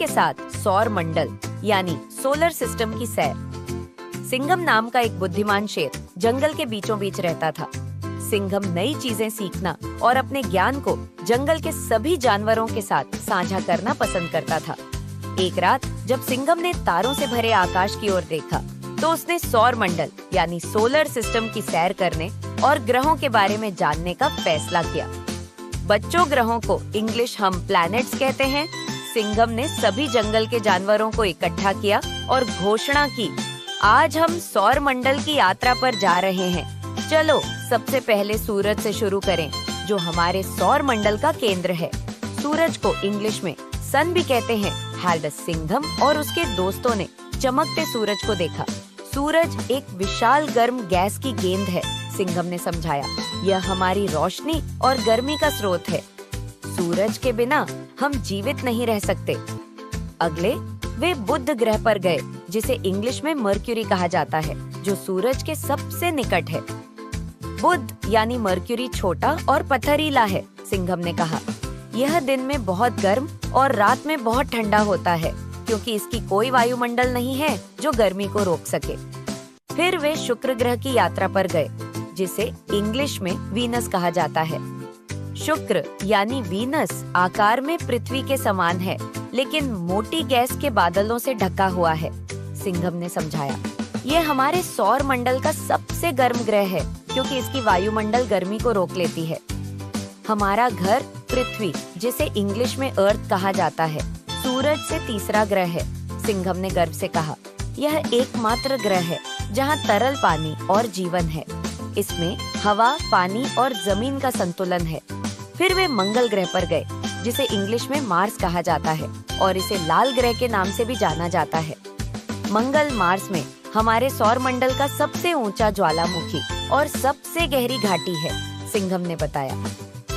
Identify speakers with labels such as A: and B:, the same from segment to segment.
A: के साथ सौर मंडल यानी सोलर सिस्टम की सैर। सिंघम नाम का एक बुद्धिमान शेर जंगल के बीचों बीच रहता था। सिंघम नई चीजें सीखना और अपने ज्ञान को जंगल के सभी जानवरों के साथ साझा करना पसंद करता था। एक रात जब सिंघम ने तारों से भरे आकाश की ओर देखा तो उसने सौर मंडल यानी सोलर सिस्टम की सैर करने और ग्रहों के बारे में जानने का फैसला किया। बच्चों, ग्रहों को इंग्लिश हम प्लैनेट्स कहते हैं। सिंघम ने सभी जंगल के जानवरों को इकट्ठा किया और घोषणा की, आज हम सौर मंडल की यात्रा पर जा रहे हैं। चलो सबसे पहले सूरज से शुरू करें, जो हमारे सौर मंडल का केंद्र है। सूरज को इंग्लिश में सन भी कहते हैं। हार्डस सिंघम और उसके दोस्तों ने चमकते सूरज को देखा। सूरज एक विशाल गर्म गैस की गेंद है, सिंघम ने समझाया। यह हमारी रोशनी और गर्मी का स्रोत है। सूरज के बिना हम जीवित नहीं रह सकते। अगले वे बुध ग्रह पर गए, जिसे इंग्लिश में मर्क्यूरी कहा जाता है, जो सूरज के सबसे निकट है। बुध यानी मर्क्यूरी छोटा और पथरीला है, सिंघम ने कहा। यह दिन में बहुत गर्म और रात में बहुत ठंडा होता है, क्योंकि इसकी कोई वायुमंडल नहीं है जो गर्मी को रोक सके। फिर वे शुक्र ग्रह की यात्रा पर गए, जिसे इंग्लिश में वीनस कहा जाता है। शुक्र यानी वीनस आकार में पृथ्वी के समान है, लेकिन मोटी गैस के बादलों से ढका हुआ है, सिंघम ने समझाया। यह हमारे सौर मंडल का सबसे गर्म ग्रह है, क्योंकि इसकी वायुमंडल गर्मी को रोक लेती है। हमारा घर पृथ्वी, जिसे इंग्लिश में अर्थ कहा जाता है, सूरज से तीसरा ग्रह है, सिंघम ने गर्व से कहा। यह एकमात्र ग्रह है जहाँ तरल पानी और जीवन है। इसमें हवा, पानी और जमीन का संतुलन है। फिर वे मंगल ग्रह पर गए, जिसे इंग्लिश में मार्स कहा जाता है और इसे लाल ग्रह के नाम से भी जाना जाता है। मंगल मार्स में हमारे सौर मंडल का सबसे ऊंचा ज्वालामुखी और सबसे गहरी घाटी है, सिंघम ने बताया।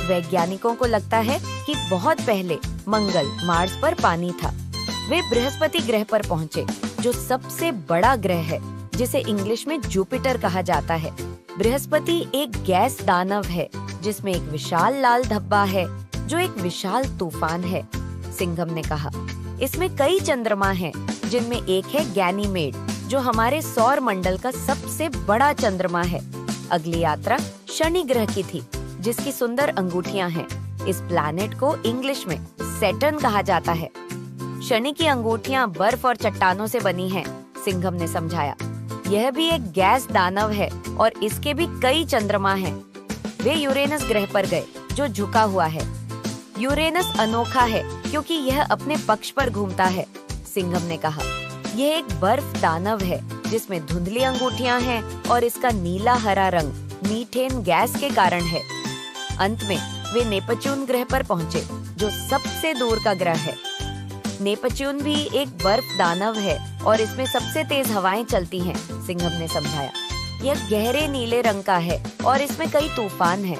A: वैज्ञानिकों को लगता है कि बहुत पहले मंगल मार्स पर पानी था। वे बृहस्पति ग्रह पर पहुँचे, जो सबसे बड़ा ग्रह है, जिसे इंग्लिश में जुपिटर कहा जाता है। बृहस्पति एक गैस दानव है, जिसमें एक विशाल लाल धब्बा है, जो एक विशाल तूफान है, सिंघम ने कहा। इसमें कई चंद्रमा हैं, जिनमें एक है गैनीमेड, जो हमारे सौर मंडल का सबसे बड़ा चंद्रमा है। अगली यात्रा शनि ग्रह की थी, जिसकी सुंदर अंगूठियां हैं। इस प्लैनेट को इंग्लिश में सैटर्न कहा जाता है। शनि की अंगूठियां बर्फ और चट्टानों से बनी हैं, सिंघम ने समझाया। यह भी एक गैस दानव है और इसके भी कई चंद्रमा हैं। वे यूरेनस ग्रह पर गए, जो झुका हुआ है। यूरेनस अनोखा है, क्योंकि यह अपने पक्ष पर घूमता है, सिंघम ने कहा। यह एक बर्फ दानव है, जिसमें धुंधली अंगूठियां हैं और इसका नीला हरा रंग मीथेन गैस के कारण है। अंत में वे नेपच्यून ग्रह पर पहुंचे, जो सबसे दूर का ग्रह है। नेपच्यून भी एक बर्फ दानव है और इसमें सबसे तेज हवाएं चलती हैं, सिंघम ने समझाया। यह गहरे नीले रंग का है और इसमें कई तूफान हैं।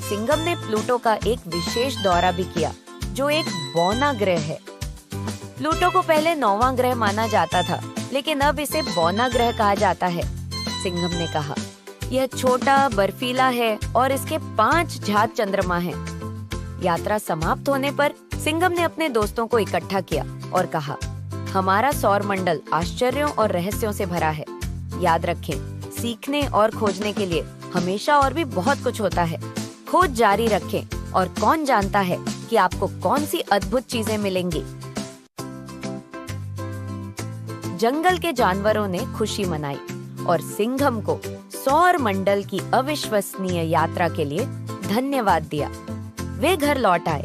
A: सिंघम ने प्लूटो का एक विशेष दौरा भी किया, जो एक बौना ग्रह है। प्लूटो को पहले 9वां ग्रह माना जाता था, लेकिन अब इसे बौना ग्रह कहा जाता है, सिंघम ने कहा। यह छोटा, बर्फीला है और इसके 5 झात चंद्रमा हैं। यात्रा समाप्त होने पर सिंघम ने अपने दोस्तों को इकट्ठा किया और कहा, हमारा सौर मंडल आश्चर्यों और रहस्यों से भरा है। याद रखें, सीखने और खोजने के लिए हमेशा और भी बहुत कुछ होता है। खोज जारी रखें और कौन जानता है कि आपको कौन सी अद्भुत चीजें मिलेंगी। जंगल के जानवरों ने खुशी मनाई और सिंघम को सौर मंडल की अविश्वसनीय यात्रा के लिए धन्यवाद दिया। वे घर लौट आए,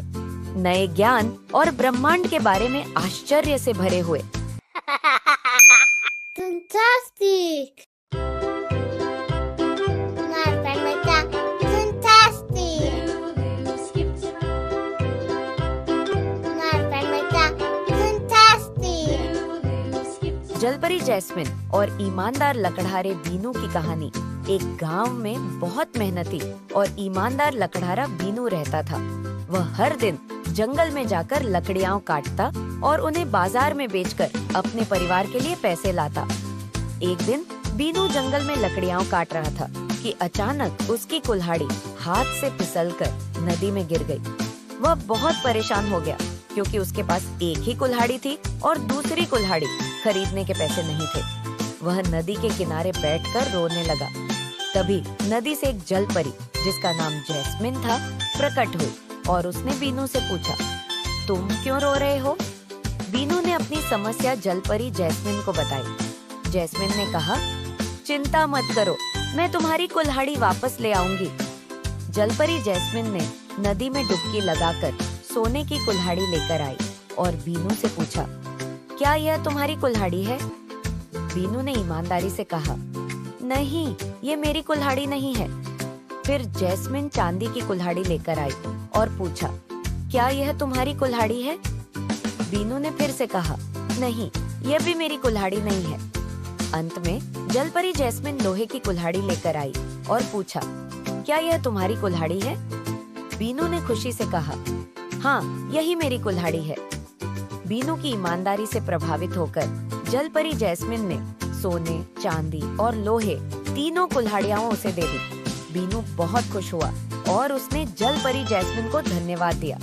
A: नए ज्ञान और ब्रह्मांड के बारे में आश्चर्य से भरे हुए।
B: Fantastic!
A: जलपरी जैस्मिन और ईमानदार लकड़हारे बीनू की कहानी। एक गांव में बहुत मेहनती और ईमानदार लकड़हारा बीनू रहता था। वह हर दिन जंगल में जाकर लकड़ियाँ काटता और उन्हें बाजार में बेचकर अपने परिवार के लिए पैसे लाता। एक दिन बीनू जंगल में लकड़ियाँ काट रहा था कि अचानक उसकी कुल्हाड़ी हाथ से फिसलकर नदी में गिर गई। वह बहुत परेशान हो गया। क्योंकि उसके पास एक ही कुल्हाड़ी थी और दूसरी कुल्हाड़ी खरीदने के पैसे नहीं थे। वह नदी के किनारे बैठकर रोने लगा। तभी नदी से एक जल परी जिसका नाम जैस्मिन था प्रकट हुई और उसने बीनू से पूछा, तुम क्यों रो रहे हो? बीनू ने अपनी समस्या जल परी जैस्मिन को बताई। जैस्मिन ने कहा, चिंता मत करो, मैं तुम्हारी कुल्हाड़ी वापस ले आऊंगी। जलपरी जैस्मिन ने नदी में डुबकी लगाकर सोने की कुल्हाड़ी लेकर आई और बीनू से पूछा, क्या यह तुम्हारी कुल्हाड़ी है? बीनू ने ईमानदारी से कहा, नहीं, ये मेरी कुल्हाड़ी नहीं है। फिर जैस्मिन चांदी की कुल्हाड़ी लेकर आई और पूछा, क्या यह तुम्हारी कुल्हाड़ी है? बीनू ने फिर से कहा, नहीं, यह भी मेरी कुल्हाड़ी नहीं है। अंत में जलपरी जैस्मिन लोहे की कुल्हाड़ी लेकर आई और पूछा, क्या यह तुम्हारी कुल्हाड़ी है? बीनू ने खुशी से कहा, हाँ, यही मेरी कुल्हाड़ी है। बीनू की ईमानदारी से प्रभावित होकर जलपरी जैस्मिन ने सोने, चांदी और लोहे तीनों कुल्हाड़ियां उसे दे दी। बीनू बहुत खुश हुआ और उसने जलपरी जैस्मिन को धन्यवाद दिया।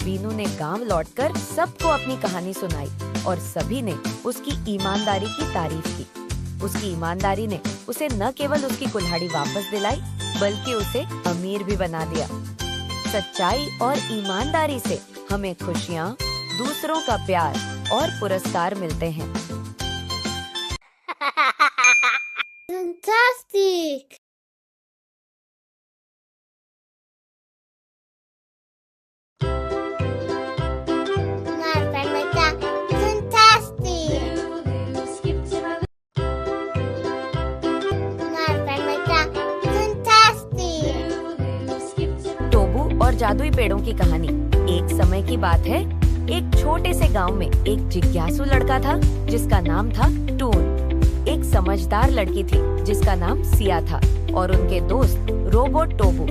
A: बीनू ने गांव लौटकर सबको अपनी कहानी सुनाई और सभी ने उसकी ईमानदारी की तारीफ की। उसकी ईमानदारी ने उसे न केवल उसकी कुल्हाड़ी वापस दिलाई बल्कि उसे अमीर भी बना दिया। सच्चाई और ईमानदारी से हमें खुशियाँ, दूसरों का प्यार और पुरस्कार मिलते हैं।
B: Fantastic! Marta, fantastic! Marta, fantastic!
A: टोबू और जादुई पेड़ों की कहानी। एक समय की बात है, एक छोटे से गांव में एक जिज्ञासु लड़का था जिसका नाम था टून। एक समझदार लड़की थी जिसका नाम सिया था और उनके दोस्त रोबोट टोबू।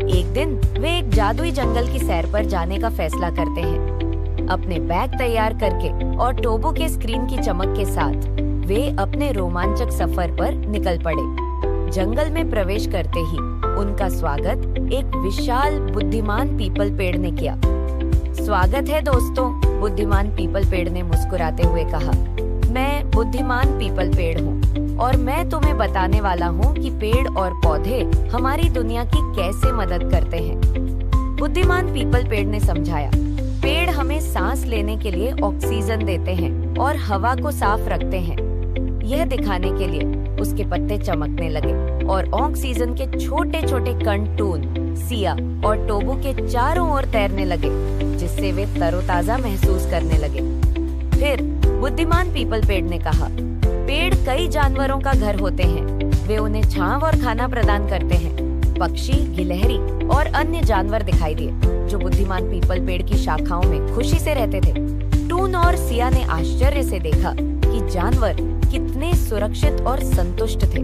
A: एक दिन वे एक जादुई जंगल की सैर पर जाने का फैसला करते हैं। अपने बैग तैयार करके और टोबू के स्क्रीन की चमक के साथ वे अपने रोमांचक सफर पर निकल पड़े। जंगल में प्रवेश करते ही उनका स्वागत एक विशाल बुद्धिमान पीपल पेड़ ने किया। स्वागत है दोस्तों, बुद्धिमान पीपल पेड़ ने मुस्कुराते हुए कहा। मैं बुद्धिमान पीपल पेड़ हूँ और मैं तुम्हें बताने वाला हूँ कि पेड़ और पौधे हमारी दुनिया की कैसे मदद करते हैं। बुद्धिमान पीपल पेड़ ने समझाया, पेड़ हमें सांस लेने के लिए ऑक्सीजन देते हैं और हवा को साफ रखते हैं। यह दिखाने के लिए उसके पत्ते चमकने लगे और ऑक्सीजन के छोटे छोटे कण टून, सिया और टोबू के चारों ओर तैरने लगे, जिससे वे तरोताजा महसूस करने लगे। फिर बुद्धिमान पीपल पेड़ ने कहा, पेड़ कई जानवरों का घर होते हैं। वे उन्हें छांव और खाना प्रदान करते हैं। पक्षी, गिलहरी और अन्य जानवर दिखाई दिए जो बुद्धिमान पीपल पेड़ की शाखाओं में खुशी से रहते थे। टून और सिया ने आश्चर्य से देखा कि जानवर कितने सुरक्षित और संतुष्ट थे।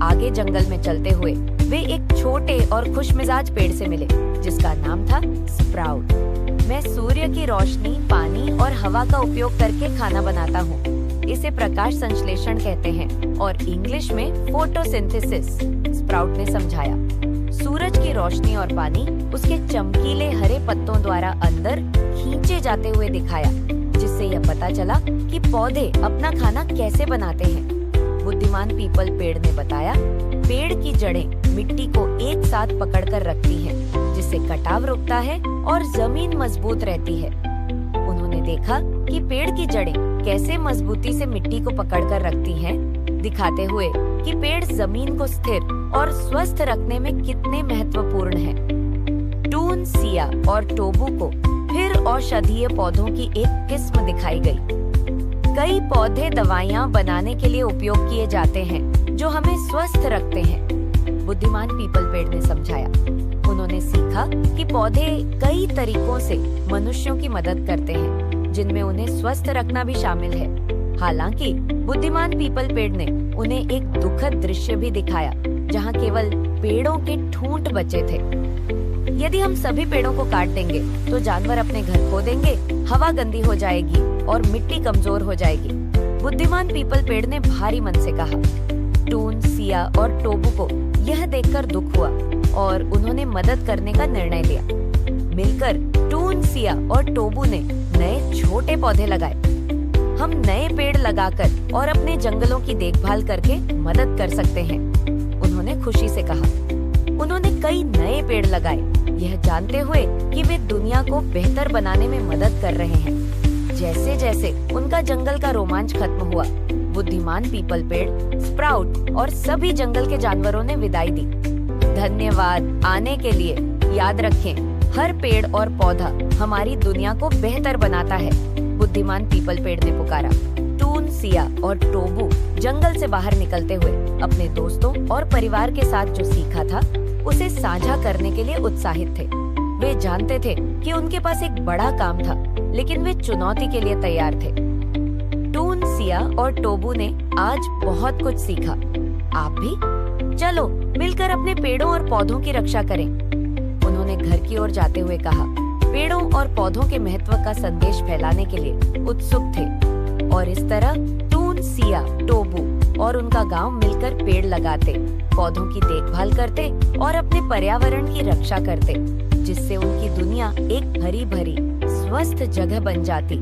A: आगे जंगल में चलते हुए वे एक छोटे और खुशमिजाज पेड़ से मिले जिसका नाम था स्प्राउट। मैं सूर्य की रोशनी, पानी और हवा का उपयोग करके खाना बनाता हूँ। इसे प्रकाश संश्लेषण कहते हैं और इंग्लिश में फोटोसिंथेसिस, स्प्राउट ने समझाया। सूरज की रोशनी और पानी उसके चमकीले हरे पत्तों द्वारा अंदर खींचे जाते हुए दिखाया, जिससे यह पता चला कि पौधे अपना खाना कैसे बनाते हैं। बुद्धिमान पीपल पेड़ ने बताया, पेड़ की जड़ें मिट्टी को एक साथ पकड़कर रखती हैं, जिससे कटाव रुकता है और जमीन मजबूत रहती है। उन्होंने देखा कि पेड़ की जड़ें कैसे मजबूती से मिट्टी को पकड़कर रखती हैं, दिखाते हुए कि पेड़ जमीन को स्थिर और स्वस्थ रखने में कितने महत्वपूर्ण हैं। टून, सिया और टोबू को फिर औषधीय पौधों की एक किस्म दिखाई गई। कई पौधे दवाइयाँ बनाने के लिए उपयोग किए जाते हैं जो हमें स्वस्थ रखते हैं, बुद्धिमान पीपल पेड़ ने समझाया। उन्होंने सीखा कि पौधे कई तरीकों से मनुष्यों की मदद करते हैं, जिनमें उन्हें स्वस्थ रखना भी शामिल है। हालांकि बुद्धिमान पीपल पेड़ ने उन्हें एक दुखद दृश्य भी दिखाया, जहां केवल पेड़ों के ठूंठ बचे थे। यदि हम सभी पेड़ों को काट देंगे तो जानवर अपने घर खो देंगे, हवा गंदी हो जाएगी और मिट्टी कमजोर हो जाएगी, बुद्धिमान पीपल पेड़ ने भारी मन से कहा। टून, सिया और टोबू को यह देखकर दुख हुआ और उन्होंने मदद करने का निर्णय लिया। मिलकर टून, सिया और टोबू ने नए छोटे पौधे लगाए। हम नए पेड़ लगाकर और अपने जंगलों की देखभाल करके मदद कर सकते हैं, उन्होंने खुशी से कहा। उन्होंने कई नए पेड़ लगाए, यह जानते हुए कि वे दुनिया को बेहतर बनाने में मदद कर रहे हैं। जैसे जैसे उनका जंगल का रोमांच खत्म हुआ, बुद्धिमान पीपल पेड़, स्प्राउट और सभी जंगल के जानवरों ने विदाई दी। धन्यवाद आने के लिए। याद रखें, हर पेड़ और पौधा हमारी दुनिया को बेहतर बनाता है, बुद्धिमान पीपल पेड़ ने पुकारा। टून, सिया और टोबू जंगल से बाहर निकलते हुए अपने दोस्तों और परिवार के साथ जो सीखा था उसे साझा करने के लिए उत्साहित थे। वे जानते थे कि उनके पास एक बड़ा काम था, लेकिन वे चुनौती के लिए तैयार थे। टून, सिया और टोबू ने आज बहुत कुछ सीखा। आप भी? चलो मिलकर अपने पेड़ों और पौधों की रक्षा करें, उन्होंने घर की ओर जाते हुए कहा। पेड़ों और पौधों के महत्व का संदेश फैलाने के लिए उत्सुक थे और इस तरह टून, सिया, टोबू और उनका गांव मिलकर पेड़ लगाते, पौधों की देखभाल करते और अपने पर्यावरण की रक्षा करते, जिससे उनकी दुनिया एक हरी भरी स्वस्थ जगह बन जाती,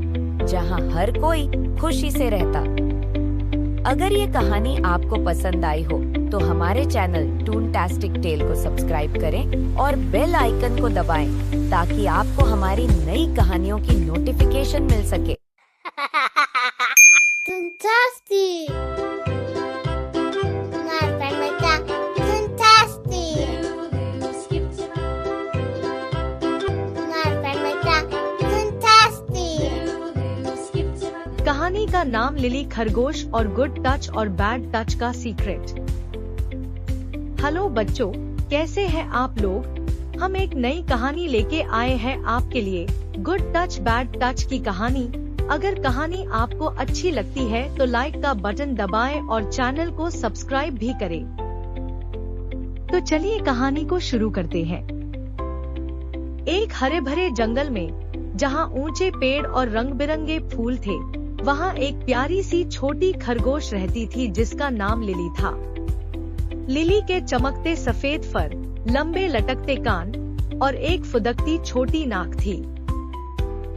A: जहां हर कोई खुशी से रहता। अगर ये कहानी आपको पसंद आई हो तो हमारे चैनल टूनटास्टिक टेल को सब्सक्राइब करें और बेल आइकन को दबाएं ताकि आपको हमारी नई कहानियों की नोटिफिकेशन मिल सके।
B: Fantastic! Marta, fantastic! Marta, fantastic!
C: कहानी का नाम लिली खरगोश और गुड टच और बैड टच का सीक्रेट। हेलो बच्चों, कैसे हैं आप लोग? हम एक नई कहानी लेके आए हैं आपके लिए, गुड टच बैड टच की कहानी। अगर कहानी आपको अच्छी लगती है तो लाइक का बटन दबाएं और चैनल को सब्सक्राइब भी करें। तो चलिए कहानी को शुरू करते हैं। एक हरे भरे जंगल में जहां ऊंचे पेड़ और रंग बिरंगे फूल थे, वहां एक प्यारी सी छोटी खरगोश रहती थी जिसका नाम लिली था। लिली के चमकते सफेद फर, लंबे लटकते कान और एक फुदकती छोटी नाक थी।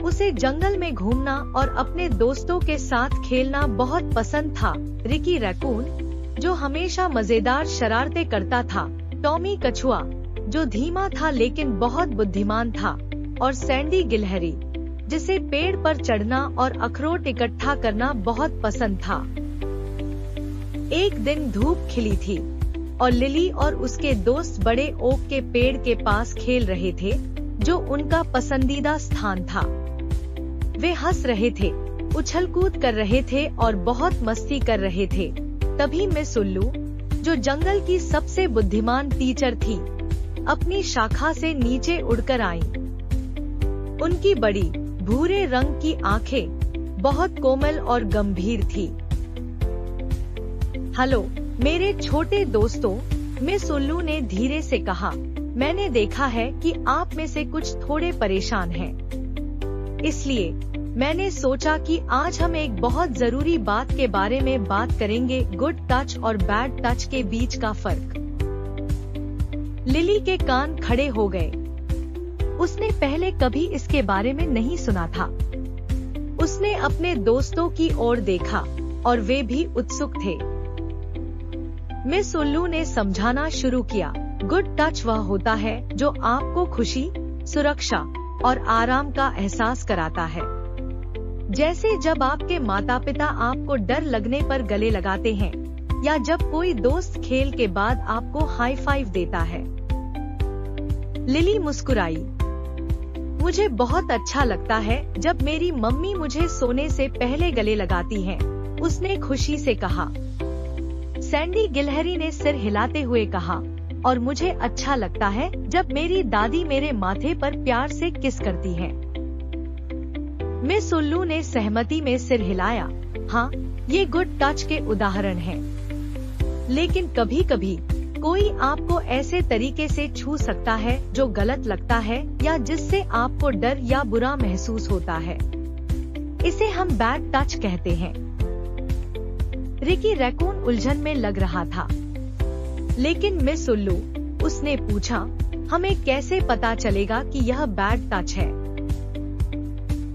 C: उसे जंगल में घूमना और अपने दोस्तों के साथ खेलना बहुत पसंद था। रिकी रैकून, जो हमेशा मजेदार शरारतें करता था, टॉमी कछुआ, जो धीमा था लेकिन बहुत बुद्धिमान था, और सैंडी गिलहरी, जिसे पेड़ पर चढ़ना और अखरोट इकट्ठा करना बहुत पसंद था। एक दिन धूप खिली थी और लिली और उसके दोस्त बड़े ओक के पेड़ के पास खेल रहे थे, जो उनका पसंदीदा स्थान था। वे हंस रहे थे, उछल कूद कर रहे थे और बहुत मस्ती कर रहे थे। तभी मिस उल्लू, जो जंगल की सबसे बुद्धिमान टीचर थी, अपनी शाखा से नीचे उड़कर आईं। उनकी बड़ी भूरे रंग की आंखें बहुत कोमल और गंभीर थी। हेलो मेरे छोटे दोस्तों, मिस उल्लू ने धीरे से कहा, मैंने देखा है कि आप में से कुछ थोड़े परेशान हैं। इसलिए मैंने सोचा कि आज हम एक बहुत जरूरी बात के बारे में बात करेंगे, गुड टच और बैड टच के बीच का फर्क। लिली के कान खड़े हो गए। उसने पहले कभी इसके बारे में नहीं सुना था। उसने अपने दोस्तों की ओर देखा और वे भी उत्सुक थे। मिस उल्लू ने समझाना शुरू किया, गुड टच वह होता है जो आपको खुशी, सुरक्षा और आराम का एहसास कराता है। जैसे जब आपके माता पिता आपको डर लगने पर गले लगाते हैं, या जब कोई दोस्त खेल के बाद आपको हाई फाइव देता है। लिली मुस्कुराई। मुझे बहुत अच्छा लगता है जब मेरी मम्मी मुझे सोने से पहले गले लगाती हैं, उसने खुशी से कहा। सैंडी गिलहरी ने सिर हिलाते हुए कहा, और मुझे अच्छा लगता है जब मेरी दादी मेरे माथे पर प्यार से किस करती है। मिस उल्लू ने सहमति में सिर हिलाया। हाँ, ये गुड टच के उदाहरण हैं। लेकिन कभी कभी कोई आपको ऐसे तरीके से छू सकता है जो गलत लगता है या जिससे आपको डर या बुरा महसूस होता है। इसे हम बैड टच कहते हैं। रिकी रैकून उलझन में लग रहा था। लेकिन मिस उल्लू, उसने पूछा, हमें कैसे पता चलेगा कि यह बैड टच है?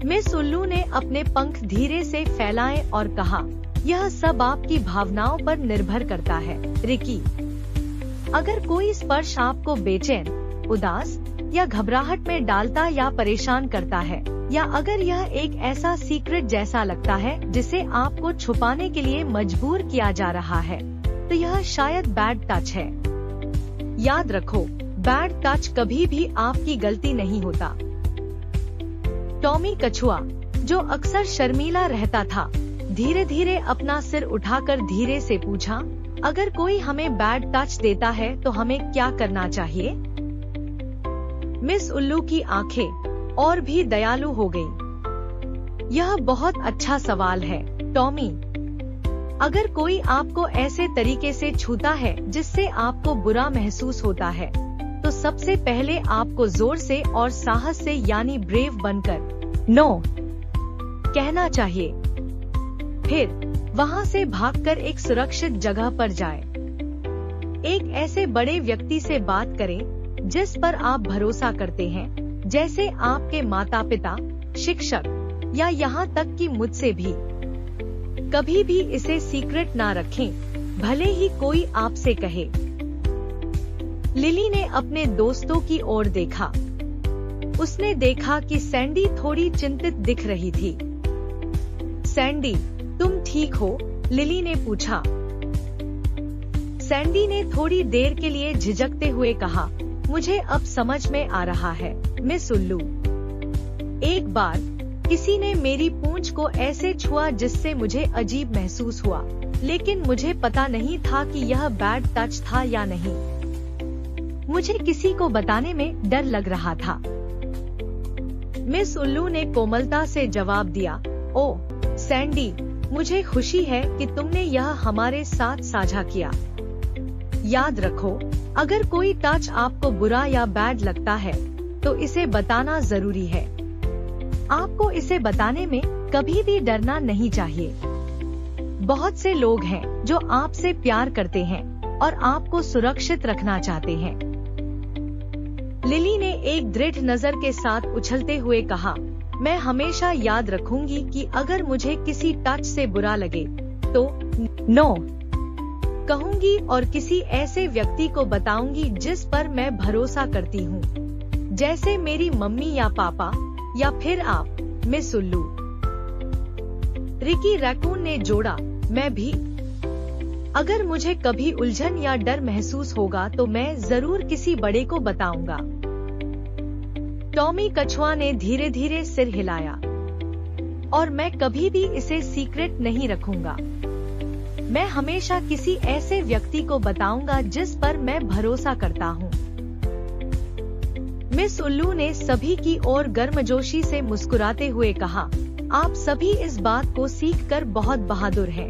C: मिस उल्लू ने अपने पंख धीरे से फैलाए और कहा, यह सब आपकी भावनाओं पर निर्भर करता है, रिकी। अगर कोई स्पर्श आपको बेचैन, उदास या घबराहट में डालता या परेशान करता है, या अगर यह एक ऐसा सीक्रेट जैसा लगता है जिसे आपको छुपाने के लिए मजबूर किया जा रहा है, तो यह शायद बैड टच है। याद रखो, बैड टच कभी भी आपकी गलती नहीं होता। टॉमी कछुआ, जो अक्सर शर्मीला रहता था, धीरे धीरे अपना सिर उठाकर धीरे से पूछा, अगर कोई हमें बैड टच देता है तो हमें क्या करना चाहिए? मिस उल्लू की आंखें और भी दयालु हो गईं। यह बहुत अच्छा सवाल है, टॉमी। अगर कोई आपको ऐसे तरीके से छूता है जिससे आपको बुरा महसूस होता है, तो सबसे पहले आपको जोर से और साहस से यानी ब्रेव बनकर नो कहना चाहिए। फिर वहाँ से भागकर एक सुरक्षित जगह पर जाएं। एक ऐसे बड़े व्यक्ति से बात करें जिस पर आप भरोसा करते हैं, जैसे आपके माता पिता, शिक्षक या यहाँ तक कि मुझसे भी। कभी भी इसे सीक्रेट ना रखें, भले ही कोई आपसे कहे। लिली ने अपने दोस्तों की ओर देखा। उसने देखा कि सैंडी थोड़ी चिंतित दिख रही थी। सैंडी, तुम ठीक हो? लिली ने पूछा। सैंडी ने थोड़ी देर के लिए झिझकते हुए कहा, मुझे अब समझ में आ रहा है, मिस उल्लू। एक बार किसी ने मेरी पूंछ को ऐसे छुआ जिससे मुझे अजीब महसूस हुआ, लेकिन मुझे पता नहीं था कि यह बैड टच था या नहीं। मुझे किसी को बताने में डर लग रहा था। मिस उल्लू ने कोमलता से जवाब दिया, ओ सैंडी, मुझे खुशी है कि तुमने यह हमारे साथ साझा किया। याद रखो, अगर कोई टच आपको बुरा या बैड लगता है, तो इसे बताना जरूरी है। आपको इसे बताने में कभी भी डरना नहीं चाहिए। बहुत से लोग हैं जो आपसे प्यार करते हैं और आपको सुरक्षित रखना चाहते हैं। लिली ने एक दृढ़ नजर के साथ उछलते हुए कहा, मैं हमेशा याद रखूंगी कि अगर मुझे किसी टच से बुरा लगे तो नो कहूंगी और किसी ऐसे व्यक्ति को बताऊंगी जिस पर मैं भरोसा करती हूँ, जैसे मेरी मम्मी या पापा या फिर आप, मिस उल्लू। रिकी रैकून ने जोड़ा, मैं भी। अगर मुझे कभी उलझन या डर महसूस होगा तो मैं जरूर किसी बड़े को बताऊंगा। टॉमी कछुआ ने धीरे धीरे सिर हिलाया। और मैं कभी भी इसे सीक्रेट नहीं रखूंगा। मैं हमेशा किसी ऐसे व्यक्ति को बताऊंगा जिस पर मैं भरोसा करता हूँ। मिस उल्लू ने सभी की ओर गर्मजोशी से मुस्कुराते हुए कहा, आप सभी इस बात को सीखकर बहुत बहादुर हैं।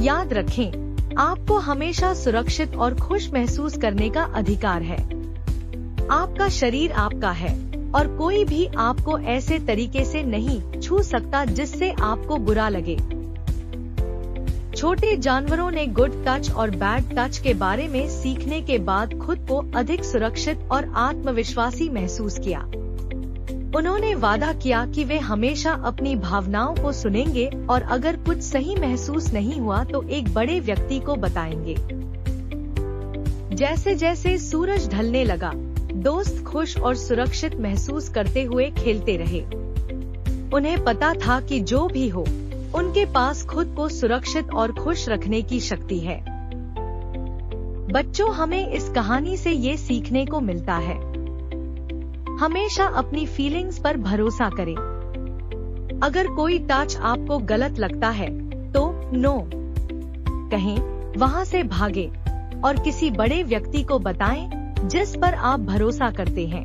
C: याद रखें, आपको हमेशा सुरक्षित और खुश महसूस करने का अधिकार है। आपका शरीर आपका है और कोई भी आपको ऐसे तरीके से नहीं छू सकता जिससे आपको बुरा लगे। छोटे जानवरों ने गुड टच और बैड टच के बारे में सीखने के बाद खुद को अधिक सुरक्षित और आत्मविश्वासी महसूस किया। उन्होंने वादा किया कि वे हमेशा अपनी भावनाओं को सुनेंगे और अगर कुछ सही महसूस नहीं हुआ तो एक बड़े व्यक्ति को बताएंगे। जैसे जैसे सूरज ढलने लगा, दोस्त खुश और सुरक्षित महसूस करते हुए खेलते रहे। उन्हें पता था कि जो भी हो, उनके पास खुद को सुरक्षित और खुश रखने की शक्ति है। बच्चों, हमें इस कहानी से ये सीखने को मिलता है, हमेशा अपनी फीलिंग्स पर भरोसा करें। अगर कोई टच आपको गलत लगता है तो नो कहें, वहाँ से भागें और किसी बड़े व्यक्ति को बताएं जिस पर आप भरोसा करते हैं।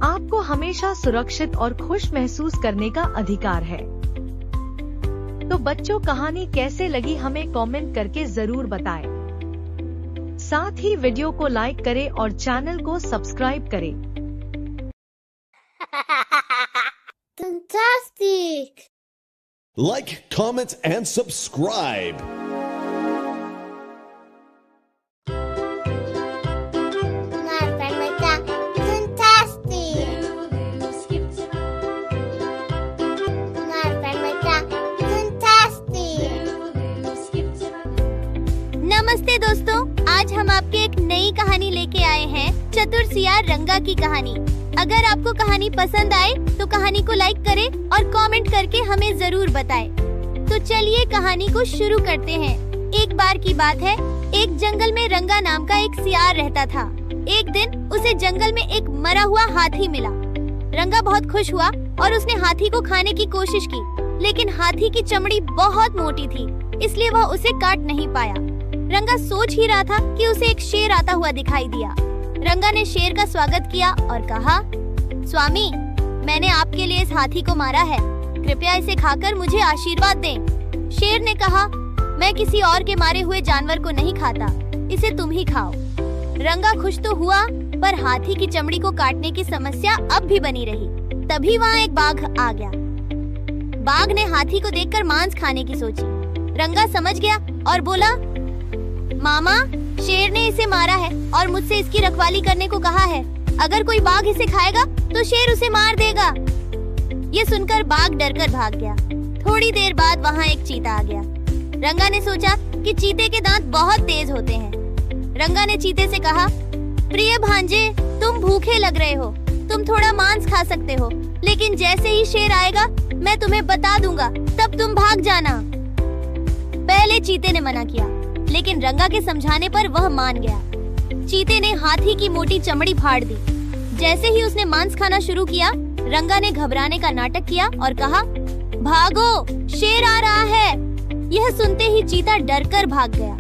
C: आपको हमेशा सुरक्षित और खुश महसूस करने का अधिकार है। तो बच्चों, कहानी कैसे लगी हमें कमेंट करके जरूर बताएं। साथ ही वीडियो को लाइक करें और चैनल को सब्सक्राइब करें।
B: Fantastic!
D: Like, comment, and subscribe.
B: Fantastic! नमस्ते दोस्तों, आज हम आपके एक नई कहानी लेके आए हैं, चतुर सियार रंगा की कहानी। अगर आपको कहानी पसंद आए तो कहानी को लाइक करें और कमेंट करके हमें जरूर बताएं। तो चलिए कहानी को शुरू करते हैं। एक बार की बात है, एक जंगल में रंगा नाम का एक सियार रहता था। एक दिन उसे जंगल में एक मरा हुआ हाथी मिला। रंगा बहुत खुश हुआ और उसने हाथी को खाने की कोशिश की, लेकिन हाथी की चमड़ी बहुत मोटी थी, इसलिए वह उसे काट नहीं पाया। रंगा सोच ही रहा था कि उसे एक शेर आता हुआ दिखाई दिया। रंगा ने शेर का स्वागत किया और कहा, स्वामी, मैंने आपके लिए इस हाथी को मारा है, कृपया इसे खाकर मुझे आशीर्वाद दें। शेर ने कहा, मैं किसी और के मारे हुए जानवर को नहीं खाता, इसे तुम ही खाओ। रंगा खुश तो हुआ, पर हाथी की चमड़ी को काटने की समस्या अब भी बनी रही। तभी वहाँ एक बाघ आ गया। बाघ ने हाथी को देखकर मांस खाने की सोची। रंगा समझ गया और बोला, मामा, शेर ने इसे मारा है और मुझसे इसकी रखवाली करने को कहा है। अगर कोई बाघ इसे खाएगा तो शेर उसे मार देगा। ये सुनकर बाघ डरकर भाग गया। थोड़ी देर बाद वहाँ एक चीता आ गया। रंगा ने सोचा कि चीते के दांत बहुत तेज होते हैं। रंगा ने चीते से कहा, प्रिय भांजे, तुम भूखे लग रहे हो, तुम थोड़ा मांस खा सकते हो, लेकिन जैसे ही शेर आएगा मैं तुम्हें बता दूंगा, तब तुम भाग जाना। पहले चीते ने मना किया, लेकिन रंगा के समझाने पर वह मान गया। चीते ने हाथी की मोटी चमड़ी फाड़ दी। जैसे ही उसने मांस खाना शुरू किया, रंगा ने घबराने का नाटक किया और कहा, भागो, शेर आ रहा है। यह सुनते ही चीता डरकर भाग गया।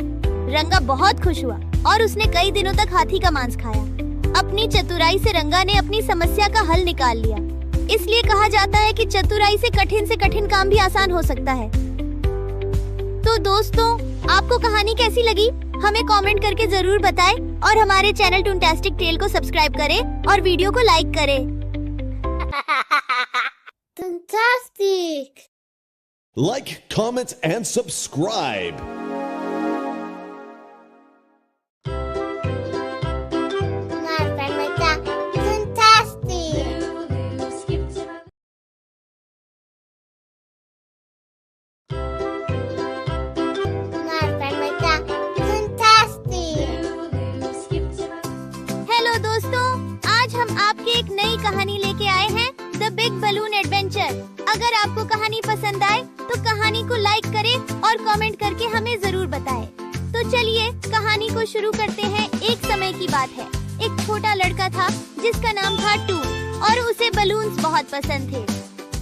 B: रंगा बहुत खुश हुआ और उसने कई दिनों तक हाथी का मांस खाया। अपनी चतुराई से रंगा ने अपनी समस्या का हल निकाल लिया। इसलिए कहा जाता है कि चतुराई से कठिन काम भी आसान हो सकता है। तो दोस्तों, आपको कहानी कैसी लगी हमें कमेंट करके जरूर बताएं और हमारे चैनल टूनटास्टिक टेल को सब्सक्राइब करें और वीडियो को लाइक करें। Fantastic!
D: Like, comment, and subscribe.
B: Hello दोस्तों, आज हम आपके एक नई कहानी लेके आए हैं, द बिग बलून एडवेंचर। अगर आपको कहानी पसंद आए तो कहानी को लाइक करें और कमेंट करके हमें जरूर बताएं। तो चलिए कहानी को शुरू करते हैं। एक समय की बात है, एक छोटा लड़का था जिसका नाम था टून और उसे बलून्स बहुत पसंद थे।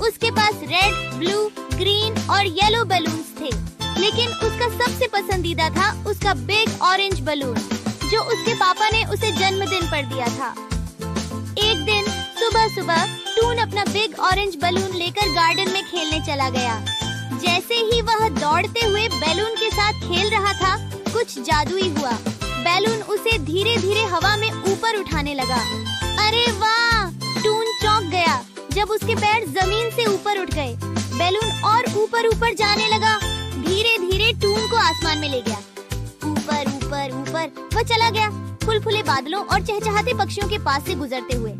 B: उसके पास रेड, ब्लू, ग्रीन और येलो बलून्स थे, लेकिन उसका सबसे पसंदीदा था उसका बिग ऑरेंज बलून, जो उसके पापा ने उसे जन्मदिन पर दिया था। एक दिन सुबह सुबह टून अपना बिग ऑरेंज बलून लेकर गार्डन में खेलने चला गया। जैसे ही वह दौड़ते हुए बैलून के साथ खेल रहा था, कुछ जादुई हुआ। बैलून उसे धीरे धीरे हवा में ऊपर उठाने लगा। अरे वाह! टून चौंक गया जब उसके पैर जमीन से ऊपर उठ गए। बैलून और ऊपर ऊपर जाने लगा। धीरे धीरे टून को आसमान में ले गया। ऊपर ऊपर ऊपर वह चला गया, फुलफुले बादलों और चहचहाते पक्षियों के पास से गुजरते हुए।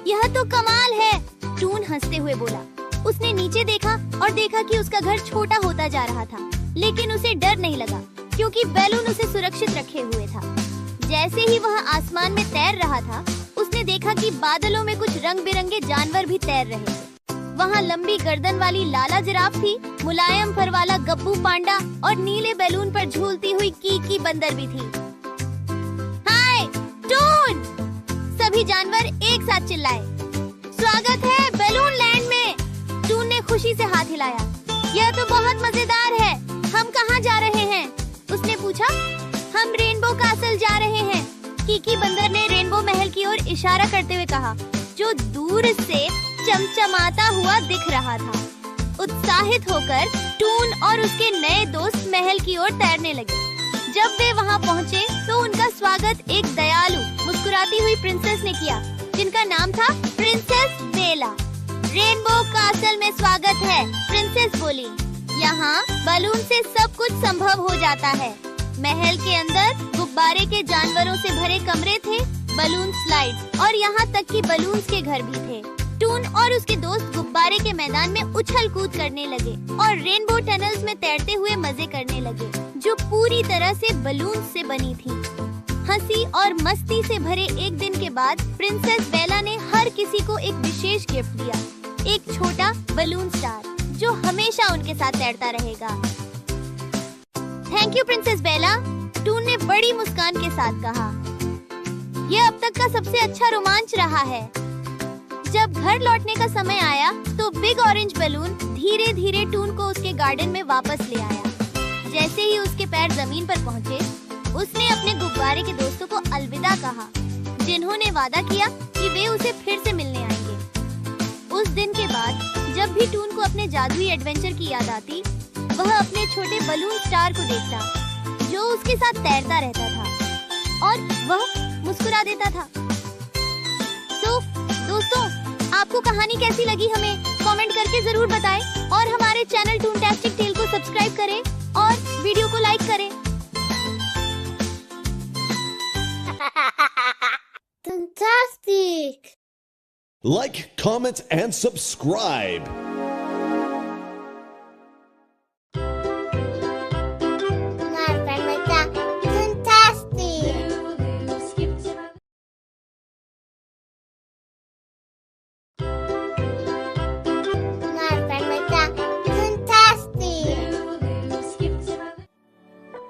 B: यह तो कमाल है, टून हंसते हुए बोला। उसने नीचे देखा और देखा कि उसका घर छोटा होता जा रहा था, लेकिन उसे डर नहीं लगा क्योंकि बैलून उसे सुरक्षित रखे हुए था। जैसे ही वह आसमान में तैर रहा था, उसने देखा कि बादलों में कुछ रंग बिरंगे जानवर भी तैर रहे थे। वहाँ लंबी गर्दन वाली लाला जिराफ थी, मुलायम फर वाला गब्बू पांडा और नीले बैलून पर झूलती हुई कीकी बंदर भी थी। हाय टून! सभी जानवर एक साथ चिल्लाए। स्वागत है बैलून लैंड में। टून ने खुशी से हाथ हिलाया। यह तो बहुत मजेदार है। हम कहाँ जा रहे हैं? उसने पूछा। हम रेनबो कासल जा रहे हैं, कीकी बंदर ने रेनबो महल की ओर इशारा करते हुए कहा, जो दूर से चमचमाता हुआ दिख रहा था। उत्साहित होकर टून और उसके नए दोस्त महल की ओर तैरने लगे। जब वे वहां पहुंचे तो उनका स्वागत एक दयालु मुस्कुराती हुई प्रिंसेस ने किया, जिनका नाम था प्रिंसेस बेला। रेनबो कासल में स्वागत है, प्रिंसेस बोली। यहाँ बलून से सब कुछ संभव हो जाता है। महल के अंदर गुब्बारे के जानवरों से भरे कमरे थे, बलून स्लाइड और यहाँ तक कि बलून्स के घर भी थे। टून और उसके दोस्त गुब्बारे के मैदान में उछल कूद करने लगे और रेनबो टनल्स में तैरते हुए मजे करने लगे, जो जो पूरी तरह से बलून से बनी थी। हंसी और मस्ती से भरे एक दिन के बाद प्रिंसेस बेला ने हर किसी को एक विशेष गिफ्ट दिया, एक छोटा बलून स्टार जो हमेशा उनके साथ तैरता रहेगा। Thank you princess Bella, Toon ने बड़ी मुस्कान के साथ कहा। यह अब तक का सबसे अच्छा रोमांच रहा है। जब घर लौटने का समय आया तो बिग ऑरेंज बलून धीरे धीरे टून को उसके गार्डन में वापस ले आया। जैसे ही उसके पैर जमीन पर पहुंचे, उसने अपने गुब्बारे के दोस्तों को अलविदा कहा, जिन्होंने वादा किया कि वे उसे फिर से मिलने आएंगे। उस दिन के बाद जब भी टून को अपने जादुई एडवेंचर की याद आती, वह अपने छोटे बलून स्टार को देखता जो उसके साथ तैरता रहता था और वह मुस्कुरा देता था। तो दोस्तों, आपको कहानी कैसी लगी हमें कमेंट करके जरूर बताएं और हमारे चैनल टूनटास्टिक टेल को सब्सक्राइब करें और वीडियो को लाइक करें।
E: Fantastic!
D: Like, comment, and subscribe.
E: My family fantastic! My family fantastic!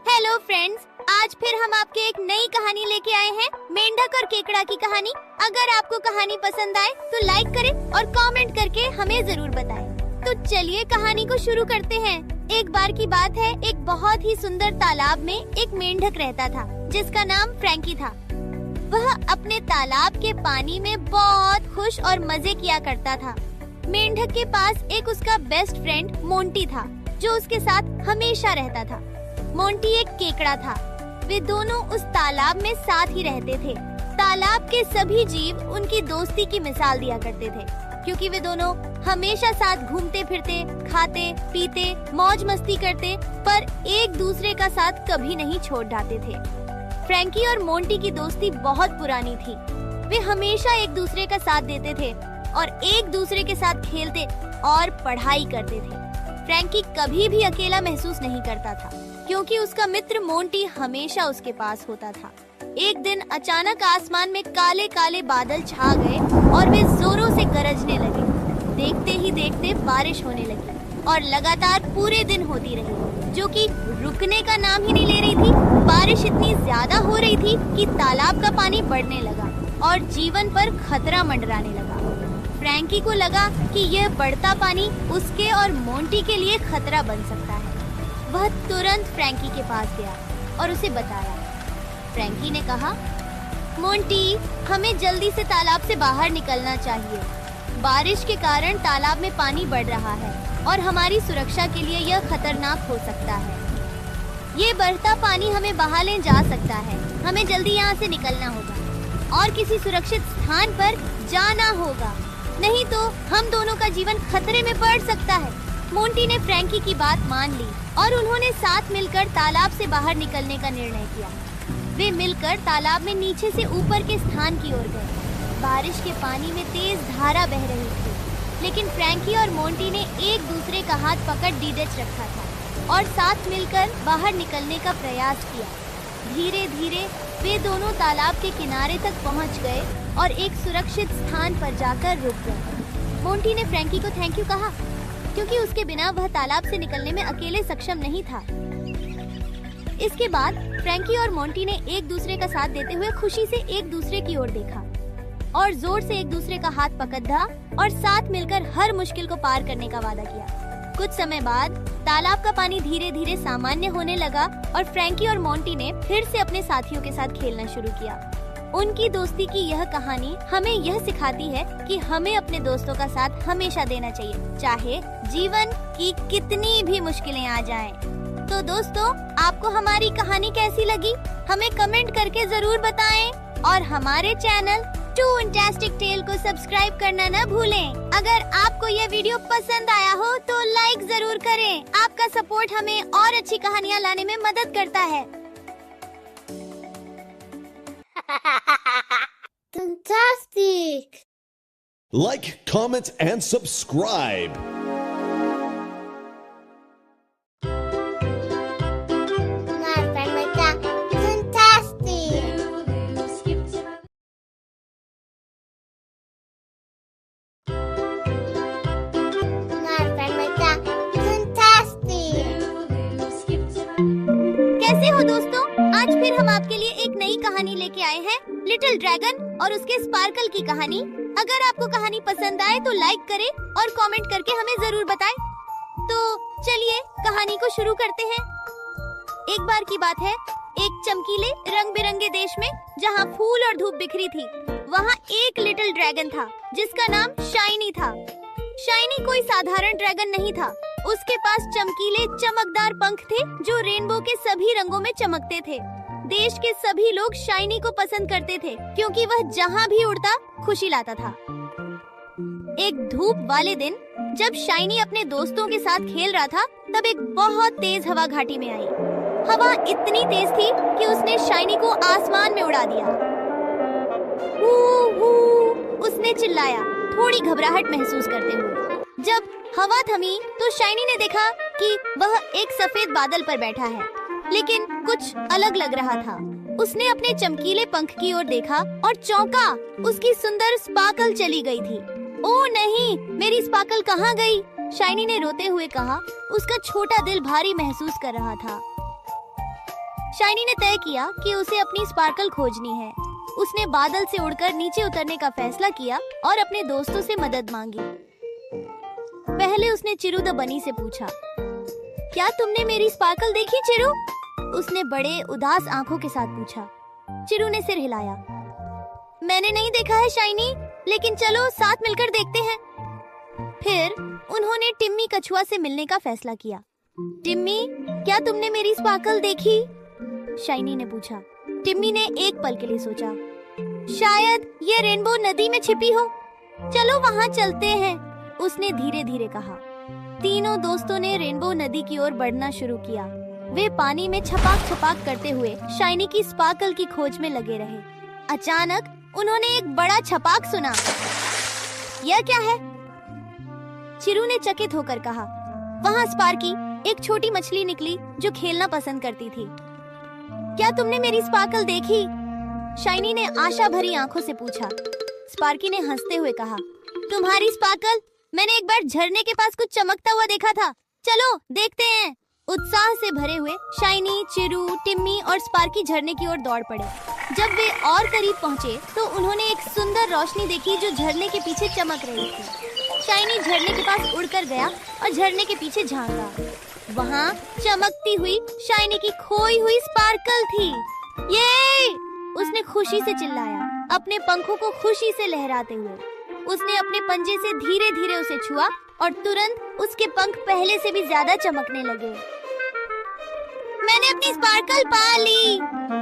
B: Hello friends, आज फिर हम आपके एक नई कहानी लेके आए हैं, मेंढक और केकड़ा की कहानी। अगर आपको कहानी पसंद आए तो लाइक करें और कमेंट करके हमें जरूर बताएं। तो चलिए कहानी को शुरू करते हैं। एक बार की बात है, एक बहुत ही सुंदर तालाब में एक मेंढक रहता था जिसका नाम फ्रैंकी था। वह अपने तालाब के पानी में बहुत खुश और मजे किया करता था। मेंढक के पास एक उसका बेस्ट फ्रेंड मोंटी था जो उसके साथ हमेशा रहता था। मोंटी एक केकड़ा था। वे दोनों उस तालाब में साथ ही रहते थे। तालाब के सभी जीव उनकी दोस्ती की मिसाल दिया करते थे, क्योंकि वे दोनों हमेशा साथ घूमते फिरते, खाते पीते, मौज मस्ती करते, पर एक दूसरे का साथ कभी नहीं छोड़ जाते थे। फ्रैंकी और मोंटी की दोस्ती बहुत पुरानी थी। वे हमेशा एक दूसरे का साथ देते थे और एक दूसरे के साथ खेलते और पढ़ाई करते थे। फ्रैंकी कभी भी अकेला महसूस नहीं करता था, क्योंकि उसका मित्र मोंटी हमेशा उसके पास होता था। एक दिन अचानक आसमान में काले काले बादल छा गए और वे जोरों से गरजने लगे। देखते ही देखते बारिश होने लगी और लगातार पूरे दिन होती रही, जो कि रुकने का नाम ही नहीं ले रही थी। बारिश इतनी ज्यादा हो रही थी कि तालाब का पानी बढ़ने लगा और जीवन पर खतरा मंडराने लगा। फ्रैंकी को लगा कि यह बढ़ता पानी उसके और मोंटी के लिए खतरा बन सकता है। वह तुरंत फ्रैंकी के पास गया और उसे बताया। फ्रैंकी ने कहा, मोंटी, हमें जल्दी से तालाब से बाहर निकलना चाहिए। बारिश के कारण तालाब में पानी बढ़ रहा है और हमारी सुरक्षा के लिए यह खतरनाक हो सकता है। ये बढ़ता पानी हमें बहा ले जा सकता है। हमें जल्दी यहाँ से निकलना होगा और किसी सुरक्षित स्थान पर जाना होगा, नहीं तो हम दोनों का जीवन खतरे में पड़ सकता है। मोंटी ने फ्रैंकी की बात मान ली और उन्होंने साथ मिलकर तालाब से बाहर निकलने का निर्णय किया। वे मिलकर तालाब में नीचे से ऊपर के स्थान की ओर गए। बारिश के पानी में तेज धारा बह रही थी, लेकिन फ्रैंकी और मोंटी ने एक दूसरे का हाथ पकड़ डीडच रखा था और साथ मिलकर बाहर निकलने का प्रयास किया। धीरे धीरे वे दोनों तालाब के किनारे तक पहुंच गए और एक सुरक्षित स्थान पर जाकर रुक गए। मोंटी ने फ्रैंकी को थैंक यू कहा, क्योंकि उसके बिना वह तालाब से निकलने में अकेले सक्षम नहीं था। इसके बाद फ्रैंकी और मोंटी ने एक दूसरे का साथ देते हुए खुशी से एक दूसरे की ओर देखा और जोर से एक दूसरे का हाथ पकड़ा और साथ मिलकर हर मुश्किल को पार करने का वादा किया। कुछ समय बाद तालाब का पानी धीरे धीरे सामान्य होने लगा और फ्रैंकी और मोंटी ने फिर से अपने साथियों के साथ खेलना शुरू किया। उनकी दोस्ती की यह कहानी हमें यह सिखाती है कि हमें अपने दोस्तों का साथ हमेशा देना चाहिए, चाहे जीवन की कितनी भी मुश्किलें आ जाएं। तो दोस्तों, आपको हमारी कहानी कैसी लगी हमें कमेंट करके जरूर बताएं और हमारे चैनल टूनटास्टिक टेल को सब्सक्राइब करना न भूलें। अगर आपको यह वीडियो पसंद आया हो तो लाइक जरूर करें। आपका सपोर्ट हमें और अच्छी कहानियाँ लाने में मदद करता है।
E: Fantastic!
D: Like, comment, and subscribe.
B: Hello दोस्तों, आज फिर हम आपके लिए एक नई कहानी लेके आए हैं, लिटिल ड्रैगन और उसके स्पार्कल की कहानी। अगर आपको कहानी पसंद आए तो लाइक करें और कमेंट करके हमें जरूर बताएं। तो चलिए कहानी को शुरू करते हैं। एक बार की बात है, एक चमकीले रंग बिरंगे देश में जहाँ फूल और धूप बिखरी थी, वहाँ एक लिटिल ड्रैगन था जिसका नाम शाइनी था। शाइनी कोई साधारण ड्रैगन नहीं था। उसके पास चमकीले चमकदार पंख थे जो रेनबो के सभी रंगों में चमकते थे। देश के सभी लोग शाइनी को पसंद करते थे क्योंकि वह जहाँ भी उड़ता खुशी लाता था। एक धूप वाले दिन जब शाइनी अपने दोस्तों के साथ खेल रहा था, तब एक बहुत तेज हवा घाटी में आई। हवा इतनी तेज थी कि उसने शाइनी को आसमान में उड़ा दिया। हू हू, उसने चिल्लाया, थोड़ी घबराहट महसूस करते हुए। जब हवा थमी तो शाइनी ने देखा कि वह एक सफेद बादल पर बैठा है, लेकिन कुछ अलग लग रहा था। उसने अपने चमकीले पंख की ओर देखा और चौंका। उसकी सुंदर स्पार्कल चली गई थी। ओह नहीं, मेरी स्पार्कल कहाँ गई? शाइनी ने रोते हुए कहा। उसका छोटा दिल भारी महसूस कर रहा था। शाइनी ने तय किया कि उसे अपनी स्पार्कल खोजनी है। उसने बादल से उड़कर नीचे उतरने का फैसला किया और अपने दोस्तों से मदद मांगी। पहले उसने चिरू द बनी से पूछा, क्या तुमने मेरी स्पार्कल देखी चिरू? उसने बड़े उदास आंखों के साथ पूछा। चिरू ने सिर हिलाया। मैंने नहीं देखा है शाइनी, लेकिन चलो साथ मिलकर देखते हैं। फिर उन्होंने टिम्मी कछुआ से मिलने का फैसला किया। टिम्मी, क्या तुमने मेरी स्पार्कल देखी? शाइनी ने पूछा। टिम्मी ने एक पल के लिए सोचा, शायद ये रेनबो नदी में छिपी हो। चलो वहाँ चलते हैं, उसने धीरे धीरे कहा। तीनों दोस्तों ने रेनबो नदी की ओर बढ़ना शुरू किया। वे पानी में छपाक छपाक करते हुए शाइनी की स्पार्कल की खोज में लगे रहे। अचानक उन्होंने एक बड़ा छपाक सुना। यह क्या है? चिरू ने चकित होकर कहा। वहाँ स्पार्की, एक छोटी मछली निकली जो खेलना पसंद करती थी। क्या तुमने मेरी स्पार्कल देखी? शाइनी ने आशा भरी आंखों से पूछा। स्पार्की ने हंसते हुए कहा, तुम्हारी स्पार्कल? मैंने एक बार झरने के पास कुछ चमकता हुआ देखा था। चलो देखते हैं। उत्साह से भरे हुए शाइनी, चिरू, टिम्मी और स्पार्की झरने की ओर दौड़ पड़े। जब वे और करीब पहुँचे तो उन्होंने एक सुंदर रोशनी देखी जो झरने के पीछे चमक रही थी। शाइनी झरने के पास उड़कर गया और झरने के पीछे झांका। वहाँ चमकती हुई शाइनी की खोई हुई स्पार्कल थी। ये! उसने खुशी से चिल्लाया, अपने पंखों को खुशी से लहराते हुए। उसने अपने पंजे से धीरे धीरे उसे छुआ और तुरंत उसके पंख पहले से भी ज्यादा चमकने लगे। मैंने अपनी स्पार्कल पा ली,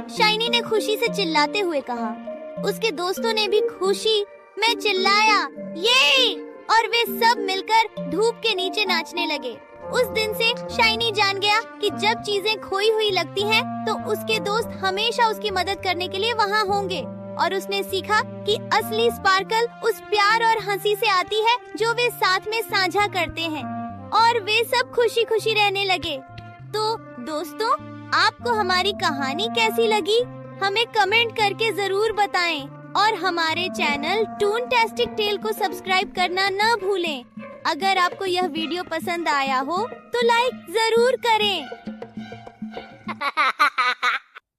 B: शाइनी ने खुशी से चिल्लाते हुए कहा। उसके दोस्तों ने भी खुशी में चिल्लाया, ये! और वे सब मिलकर धूप के नीचे नाचने लगे। उस दिन से शाइनी जान गया कि जब चीजें खोई हुई लगती हैं, तो उसके दोस्त हमेशा उसकी मदद करने के लिए वहाँ होंगे। और उसने सीखा कि असली स्पार्कल उस प्यार और हंसी से आती है जो वे साथ में साझा करते हैं। और वे सब खुशी खुशी रहने लगे। तो दोस्तों, आपको हमारी कहानी कैसी लगी? हमें कमेंट करके जरूर बताएं और हमारे चैनल टूनटास्टिक टेल को सब्सक्राइब करना न भूलें। अगर आपको यह वीडियो पसंद आया हो तो लाइक जरूर करें।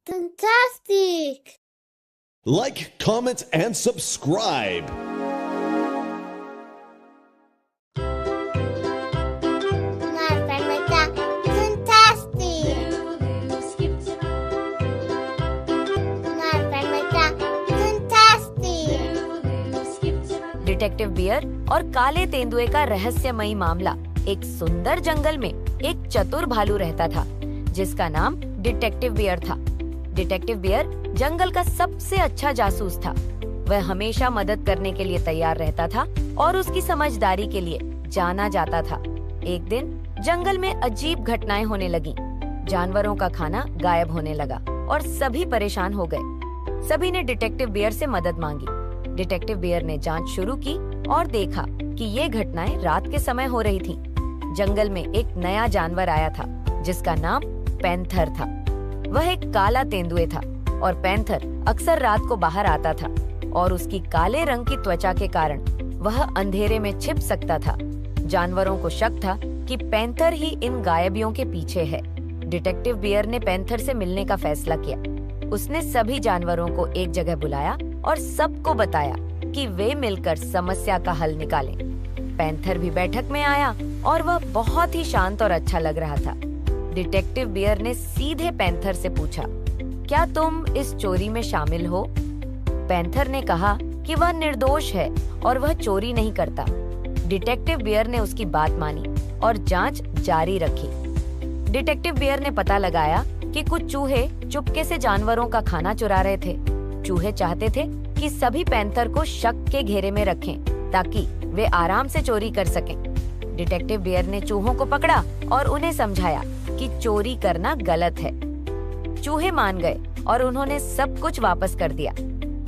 E: Fantastic!
D: Like, comment, and subscribe.
A: Detective bear और काले तेंदुए का रहस्यमयी मामला। एक सुंदर जंगल में एक चतुर भालू रहता था जिसका नाम डिटेक्टिव बियर था। डिटेक्टिव बियर जंगल का सबसे अच्छा जासूस था। वह हमेशा मदद करने के लिए तैयार रहता था और उसकी समझदारी के लिए जाना जाता था। एक दिन जंगल में अजीब घटनाएं होने लगी। जानवरों का खाना गायब होने लगा और सभी परेशान हो गए। सभी ने डिटेक्टिव बियर से मदद मांगी। डिटेक्टिव बियर ने जांच शुरू की और देखा कि ये घटनाएं रात के समय हो रही थीं। जंगल में एक नया जानवर आया था जिसका नाम पैंथर था। वह एक काला तेंदुए था और पैंथर अक्सर रात को बाहर आता था और उसकी काले रंग की त्वचा के कारण वह अंधेरे में छिप सकता था। जानवरों को शक था कि पैंथर ही इन गायबियों के पीछे है। डिटेक्टिव बियर ने पैंथर से मिलने का फैसला किया। उसने सभी जानवरों को एक जगह बुलाया और सबको बताया कि वे मिलकर समस्या का हल निकालें। पैंथर भी बैठक में आया और वह बहुत ही शांत और अच्छा लग रहा था। डिटेक्टिव बियर ने सीधे पैंथर से पूछा, क्या तुम इस चोरी में शामिल हो? पैंथर ने कहा कि वह निर्दोष है और वह चोरी नहीं करता। डिटेक्टिव बियर ने उसकी बात मानी और जांच जारी रखी। डिटेक्टिव बियर ने पता लगाया कि कुछ चूहे चुपके से जानवरों का खाना चुरा रहे थे। चूहे चाहते थे कि सभी पैंथर को शक के घेरे में रखें ताकि वे आराम से चोरी कर सकें। डिटेक्टिव बियर ने चूहों को पकड़ा और उन्हें समझाया कि चोरी करना गलत है। चूहे मान गए और उन्होंने सब कुछ वापस कर दिया।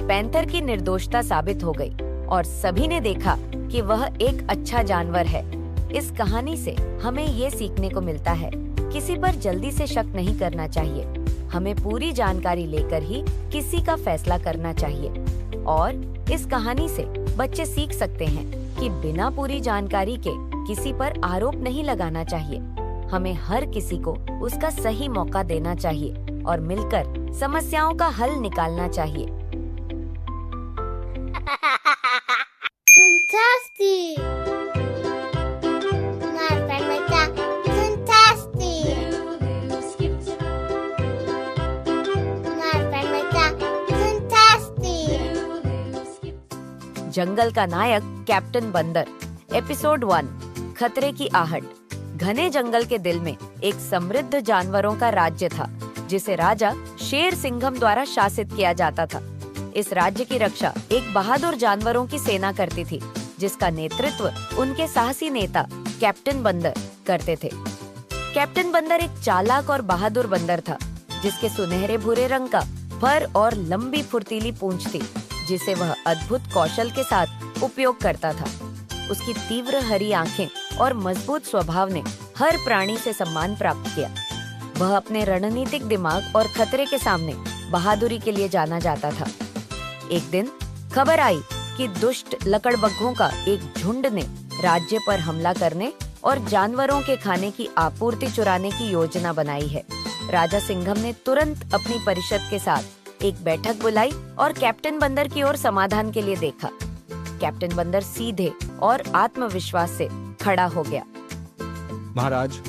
A: पैंथर की निर्दोषता साबित हो गई और सभी ने देखा कि वह एक अच्छा जानवर है। इस कहानी से हमें ये सीखने को मिलता है, किसी पर जल्दी से शक नहीं करना चाहिए। हमें पूरी जानकारी लेकर ही किसी का फैसला करना चाहिए। और इस कहानी से बच्चे सीख सकते हैं कि बिना पूरी जानकारी के किसी पर आरोप नहीं लगाना चाहिए। हमें हर किसी को उसका सही मौका देना चाहिए और मिलकर समस्याओं का हल निकालना चाहिए।
E: Fantastic! My friend fantastic! My friend fantastic!
A: जंगल का नायक कैप्टन बंदर। एपिसोड 1, खतरे की आहट। घने जंगल के दिल में एक समृद्ध जानवरों का राज्य था, जिसे राजा शेर सिंघम द्वारा शासित किया जाता था। इस राज्य की रक्षा एक बहादुर जानवरों की सेना करती थी, जिसका नेतृत्व उनके साहसी नेता कैप्टन बंदर करते थे। कैप्टन बंदर एक चालाक और बहादुर बंदर था, जिसके सुनहरे भूरे रंग का फर और लंबी फुर्तीली पूंछ थी, जिसे वह अद्भुत कौशल के साथ उपयोग करता था। उसकी तीव्र हरी आंखें और मजबूत स्वभाव ने हर प्राणी से सम्मान प्राप्त किया। वह अपने रणनीतिक दिमाग और खतरे के सामने बहादुरी के लिए जाना जाता था। एक दिन खबर आई कि दुष्ट लकड़बग्घों का एक झुंड ने राज्य पर हमला करने और जानवरों के खाने की आपूर्ति चुराने की योजना बनाई है। राजा सिंघम ने तुरंत अपनी परिषद के साथ एक बैठक बुलाई और कैप्टन बंदर की ओर समाधान के लिए देखा। कैप्टन बंदर सीधे और आत्मविश्वास से खड़ा हो गया।
F: महाराज,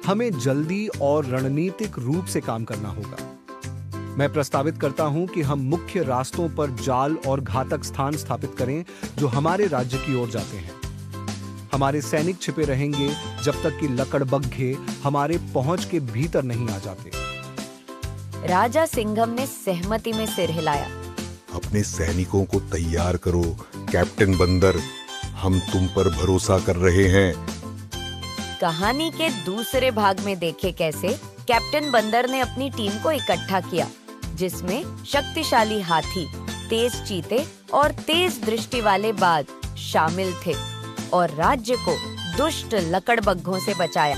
F: हमें जल्दी और रणनीतिक रूप से काम करना होगा। मैं प्रस्तावित करता हूं कि हम मुख्य रास्तों पर जाल और घातक स्थान स्थापित करें जो हमारे राज्य की ओर जाते हैं। हमारे सैनिक छिपे रहेंगे जब तक कि लकड़बग्घे हमारे पहुंच के भीतर नहीं आ जाते।
A: राजा सिंघम ने सहमति में सिर हिलाया।
G: अपने सैनिकों को तैयार करो कैप्टन बंदर, हम तुम पर भरोसा कर रहे हैं।
A: कहानी के दूसरे भाग में देखे कैसे कैप्टन बंदर ने अपनी टीम को इकट्ठा किया, जिसमें शक्तिशाली हाथी, तेज चीते और तेज दृष्टि वाले बाघ शामिल थे और राज्य को दुष्ट लकड़बग्घों से बचाया।